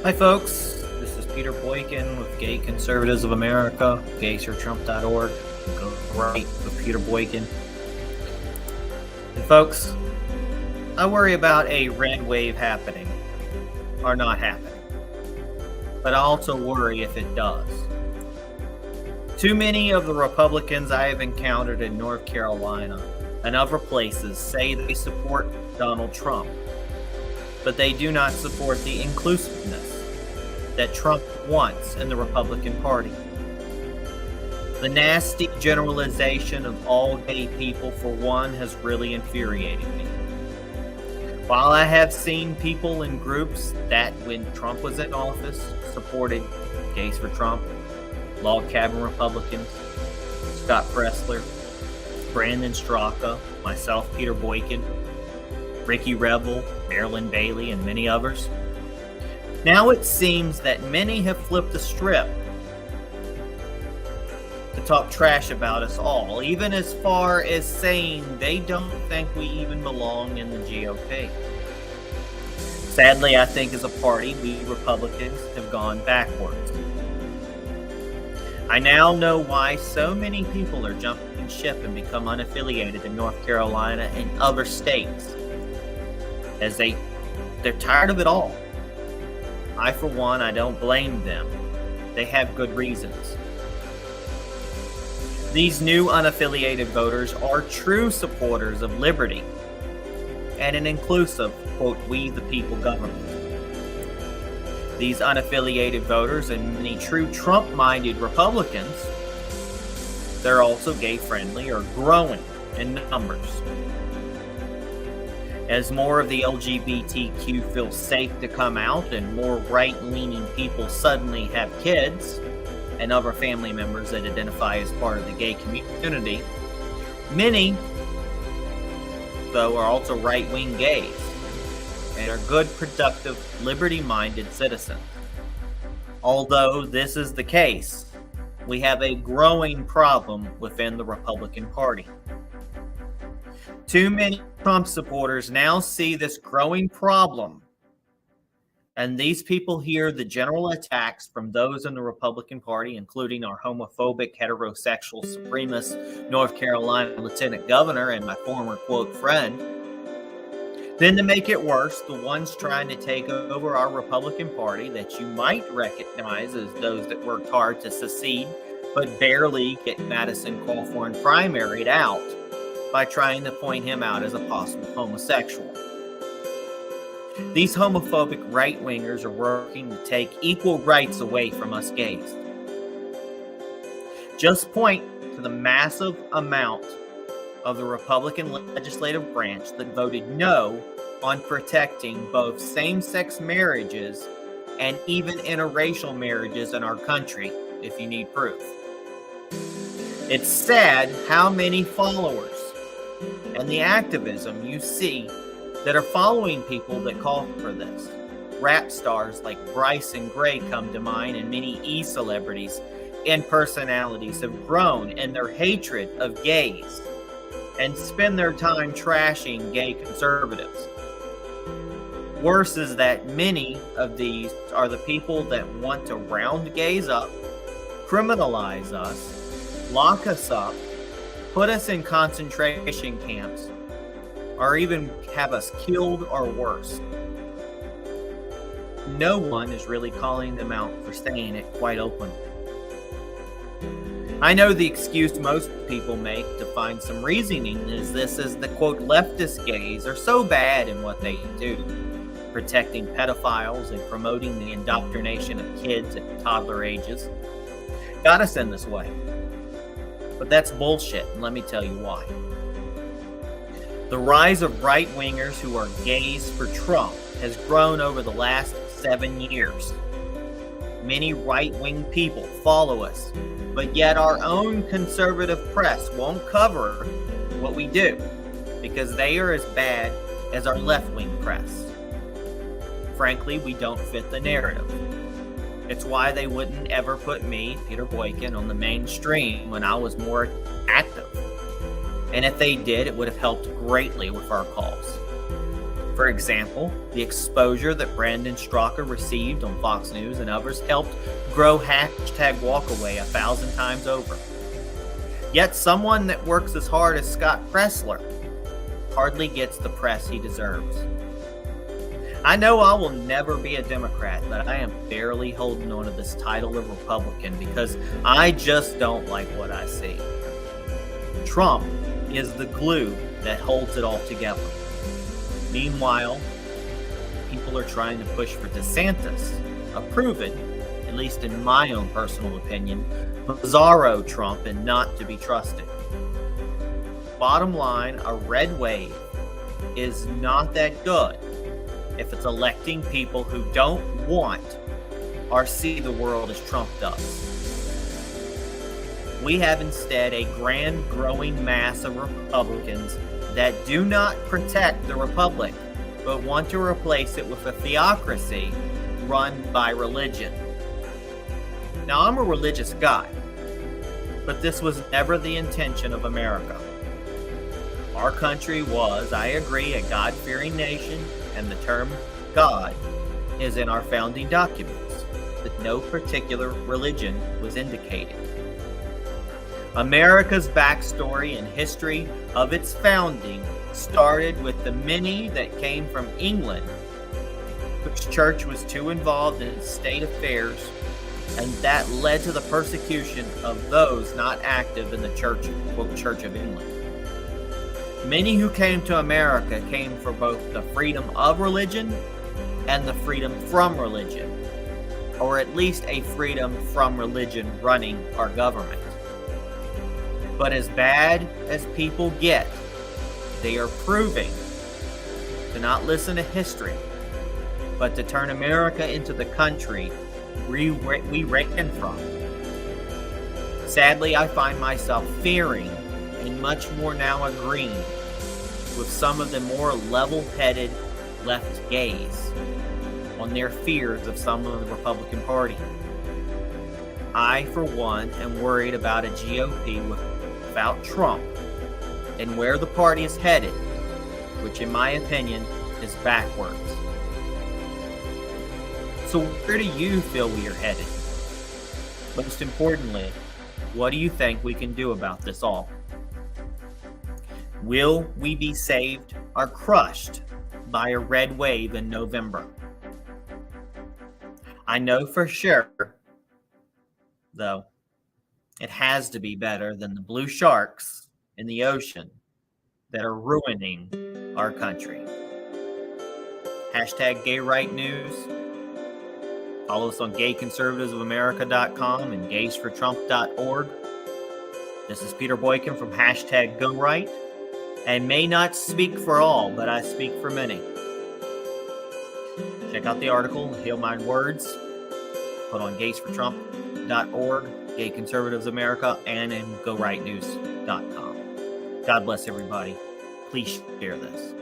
Hi, folks. This is Peter Boykin with Gay Conservatives of America, gaysfortrump.org. Go right with Peter Boykin. And folks, I worry about a red wave happening or not happening, but I also worry if it does. Too many of the Republicans I have encountered in North Carolina and other places say they support Donald Trump, but they do not support the inclusiveness that Trump wants in the Republican Party. The nasty generalization of all gay people, for one, has really infuriated me. While I have seen people in groups that, when Trump was in office, supported Gays for Trump, Log Cabin Republicans, Scott Pressler, Brandon Straka, myself, Peter Boykin, Ricky Rebel, Marilyn Bailey, and many others, now it seems that many have flipped the strip to talk trash about us all, even as far as saying they don't think we even belong in the GOP. Sadly, I think as a party, we Republicans have gone backwards. I now know why so many people are jumping ship and become unaffiliated in North Carolina and other states, as they're tired of it all. I, for one, I don't blame them. They have good reasons. These new unaffiliated voters are true supporters of liberty and an inclusive, quote, we the people government. These unaffiliated voters and many true Trump-minded Republicans, they're also gay-friendly, are growing in numbers. As more of the LGBTQ feel safe to come out and more right-leaning people suddenly have kids and other family members that identify as part of the gay community, many, though, are also right-wing gays and are good, productive, liberty-minded citizens. Although this is the case, we have a growing problem within the Republican Party. Too many Trump supporters now see this growing problem, and these people hear the general attacks from those in the Republican Party, including our homophobic, heterosexual, supremacist North Carolina Lieutenant Governor and my former, quote, friend. Then to make it worse, the ones trying to take over our Republican Party that you might recognize as those that worked hard to secede, but barely get Madison Cawthorn primaried out, by trying to point him out as a possible homosexual. These homophobic right-wingers are working to take equal rights away from us gays. Just point to the massive amount of the Republican legislative branch that voted no on protecting both same-sex marriages and even interracial marriages in our country, if you need proof. It's sad how many followers and the activism you see that are following people that call for this. Rap stars like Bryson Gray come to mind, and many e-celebrities and personalities have grown in their hatred of gays and spend their time trashing gay conservatives. Worse is that many of these are the people that want to round gays up, criminalize us, lock us up, put us in concentration camps, or even have us killed or worse. No one is really calling them out for saying it quite openly. I know the excuse most people make to find some reasoning is this is the, quote, leftist gays are so bad in what they do, protecting pedophiles and promoting the indoctrination of kids at toddler ages. Got us in this way. But that's bullshit, and let me tell you why. The rise of right-wingers who are gays for Trump has grown over the last 7 years. Many right-wing people follow us, but yet our own conservative press won't cover what we do because they are as bad as our left-wing press. Frankly, we don't fit the narrative. It's why they wouldn't ever put me, Peter Boykin, on the mainstream when I was more active. And if they did, it would have helped greatly with our cause. For example, the exposure that Brandon Straka received on Fox News and others helped grow hashtag walkaway 1,000 times over. Yet someone that works as hard as Scott Pressler hardly gets the press he deserves. I know I will never be a Democrat, but I am barely holding on to this title of Republican because I just don't like what I see. Trump is the glue that holds it all together. Meanwhile, people are trying to push for DeSantis, a proven, at least in my own personal opinion, bizarro Trump and not to be trusted. Bottom line, a red wave is not that good if it's electing people who don't want or see the world as Trump does. We have instead a grand growing mass of Republicans that do not protect the republic, but want to replace it with a theocracy run by religion. Now, I'm a religious guy, but this was never the intention of America. Our country was, I agree, a God-fearing nation, and the term God is in our founding documents, but no particular religion was indicated. America's backstory and history of its founding started with the many that came from England, which church was too involved in its state affairs, and that led to the persecution of those not active in the church, quote, Church of England. Many who came to America came for both the freedom of religion and the freedom from religion, or at least a freedom from religion running our government. But as bad as people get, they are proving to not listen to history, but to turn America into the country we ran from. Sadly, I find myself fearing and much more now agreeing with some of the more level-headed left gays on their fears of some of the Republican Party. I, for one, am worried about a GOP without Trump and where the party is headed, which in my opinion is backwards. So where do you feel we are headed? Most importantly, what do you think we can do about this all? Will we be saved or crushed by a red wave in November? I know for sure, though, it has to be better than the blue sharks in the ocean that are ruining our country. Hashtag Gay Right News. Follow us on gayconservativesofamerica.com and gaysfortrump.org. This is Peter Boykin from hashtag Go Right. And may not speak for all, but I speak for many. Check out the article, Heal My Words, put on gaysfortrump.org, Gay Conservatives America, and in gorightnews.com. God bless everybody. Please share this.